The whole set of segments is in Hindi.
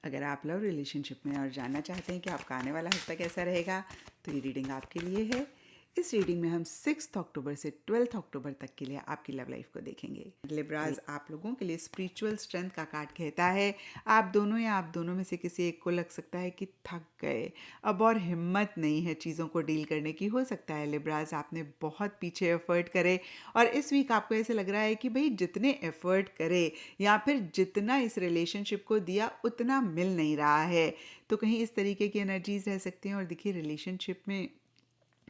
अगर आप लव रिलेशनशिप में और जानना चाहते हैं कि आपका आने वाला हफ्ता कैसा रहेगा तो ये रीडिंग आपके लिए है। इस रीडिंग में हम 6 अक्टूबर से 12 अक्टूबर तक के लिए आपकी लव लाइफ को देखेंगे। लिब्राज आप लोगों के लिए स्पिरिचुअल स्ट्रेंथ का कार्ड कहता है आप दोनों या आप दोनों में से किसी एक को लग सकता है कि थक गए, अब और हिम्मत नहीं है चीज़ों को डील करने की। हो सकता है लिब्राज आपने बहुत पीछे एफर्ट करे और इस वीक आपको ऐसे लग रहा है कि भाई जितने एफर्ट करे या फिर जितना इस रिलेशनशिप को दिया उतना मिल नहीं रहा है। तो कहीं इस तरीके की एनर्जीज रह सकती हैं। और देखिए रिलेशनशिप में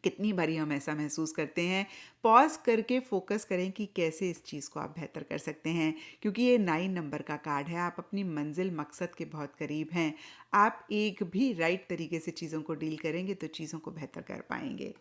कितनी बारी हम ऐसा महसूस करते हैं। पॉज करके फोकस करें कि कैसे इस चीज़ को आप बेहतर कर सकते हैं, क्योंकि ये 9 नंबर का कार्ड है। आप अपनी मंजिल मकसद के बहुत करीब हैं। आप एक भी राइट तरीके से चीज़ों को डील करेंगे तो चीज़ों को बेहतर कर पाएंगे।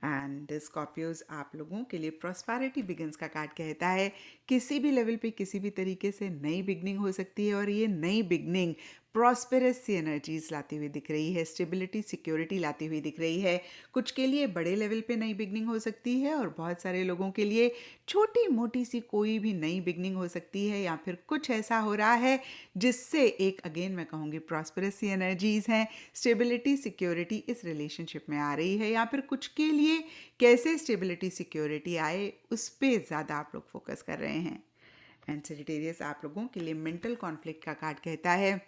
एंड स्कॉर्पियोज आप लोगों के लिए प्रॉस्पेरिटी बिगिंस का कार्ड कहता है किसी भी लेवल पे किसी भी तरीके से नई बिगनिंग हो सकती है और ये नई बिगनिंग प्रॉस्पेरस सी एनर्जीज लाती हुई दिख रही है, स्टेबिलिटी सिक्योरिटी लाती हुई दिख रही है। कुछ के लिए बड़े लेवल पे नई बिगनिंग हो सकती है और बहुत सारे लोगों के लिए छोटी मोटी सी कोई भी नई बिगनिंग हो सकती है, या फिर कुछ ऐसा हो रहा है जिससे एक अगेन मैं कहूँगी प्रॉस्पेरस सी एनर्जीज हैं, स्टेबिलिटी सिक्योरिटी इस रिलेशनशिप में आ रही है। या फिर कुछ के लिए कैसे स्टेबिलिटी सिक्योरिटी आए उस पर ज़्यादा आप लोग फोकस कर रहे हैं। एंड सेजिटेरियस आप लोगों के लिए मेंटल कॉन्फ्लिक्ट का कार्ड कहता है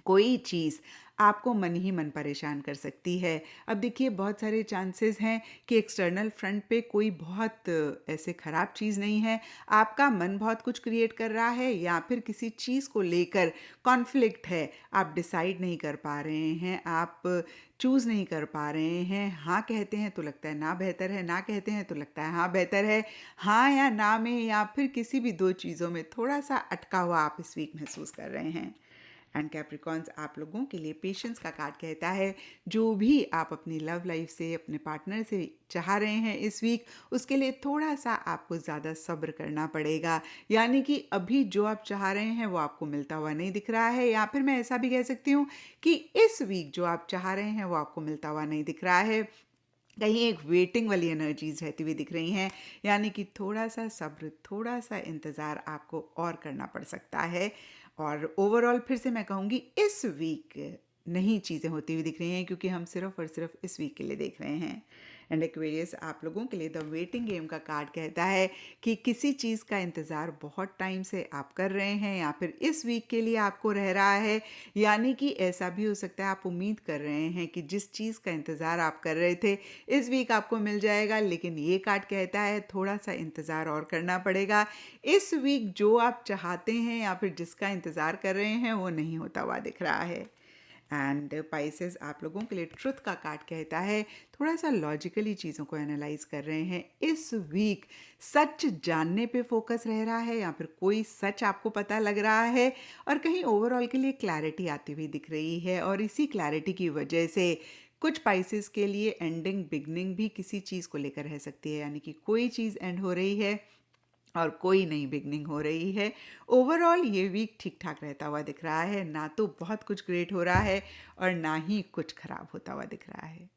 कोई चीज़ आपको मन ही मन परेशान कर सकती है। अब देखिए बहुत सारे चांसेस हैं कि एक्सटर्नल फ्रंट पे कोई बहुत ऐसे ख़राब चीज़ नहीं है, आपका मन बहुत कुछ क्रिएट कर रहा है या फिर किसी चीज़ को लेकर कॉन्फ्लिक्ट है। आप डिसाइड नहीं कर पा रहे हैं, आप चूज़ नहीं कर पा रहे हैं। हाँ कहते हैं तो लगता है ना बेहतर है, ना कहते हैं तो लगता है हाँ बेहतर है। हाँ या ना में या फिर किसी भी दो चीज़ों में थोड़ा सा अटका हुआ आप इस वीक महसूस कर रहे हैं। एंड कैप्रिकॉन्स आप लोगों के लिए पेशेंस का कार्ड कहता है जो भी आप अपनी लव लाइफ से अपने पार्टनर से चाह रहे हैं इस वीक, उसके लिए थोड़ा सा आपको ज़्यादा सब्र करना पड़ेगा। यानी कि अभी जो आप चाह रहे हैं वो आपको मिलता हुआ नहीं दिख रहा है, या फिर मैं ऐसा भी कह सकती हूँ कि इस वीक जो आप चाह रहे हैं वो आपको मिलता हुआ नहीं दिख रहा है। कहीं एक वेटिंग वाली एनर्जीज रहती हुई दिख रही हैं, यानी कि थोड़ा सा सब्र, थोड़ा सा इंतज़ार आपको और करना पड़ सकता है। और ओवरऑल फिर से मैं कहूँगी इस वीक नई चीज़ें होती हुई दिख रही हैं, क्योंकि हम सिर्फ और सिर्फ इस वीक के लिए देख रहे हैं। एंड एक्वेरियस आप लोगों के लिए द वेटिंग गेम का कार्ड कहता है कि किसी चीज़ का इंतज़ार बहुत टाइम से आप कर रहे हैं या फिर इस वीक के लिए आपको रह रहा है। यानी कि ऐसा भी हो सकता है आप उम्मीद कर रहे हैं कि जिस चीज़ का इंतज़ार आप कर रहे थे इस वीक आपको मिल जाएगा, लेकिन ये कार्ड कहता है थोड़ा सा इंतज़ार और करना पड़ेगा। इस वीक जो आप चाहते हैं या फिर जिसका इंतज़ार कर रहे हैं वो नहीं होता हुआ दिख रहा है। एंड पाइसेस आप लोगों के लिए ट्रुथ का कार्ड कहता है थोड़ा सा लॉजिकली चीज़ों को एनालाइज कर रहे हैं। इस वीक सच जानने पे फोकस रह रहा है या फिर कोई सच आपको पता लग रहा है, और कहीं ओवरऑल के लिए क्लैरिटी आती हुई दिख रही है। और इसी क्लैरिटी की वजह से कुछ पाइसेस के लिए एंडिंग बिगनिंग भी किसी चीज़ को लेकर रह सकती है, यानी कि कोई चीज़ एंड हो रही है और कोई नई बिगनिंग हो रही है। ओवरऑल ये वीक ठीक ठाक रहता हुआ दिख रहा है, ना तो बहुत कुछ ग्रेट हो रहा है और ना ही कुछ खराब होता हुआ दिख रहा है।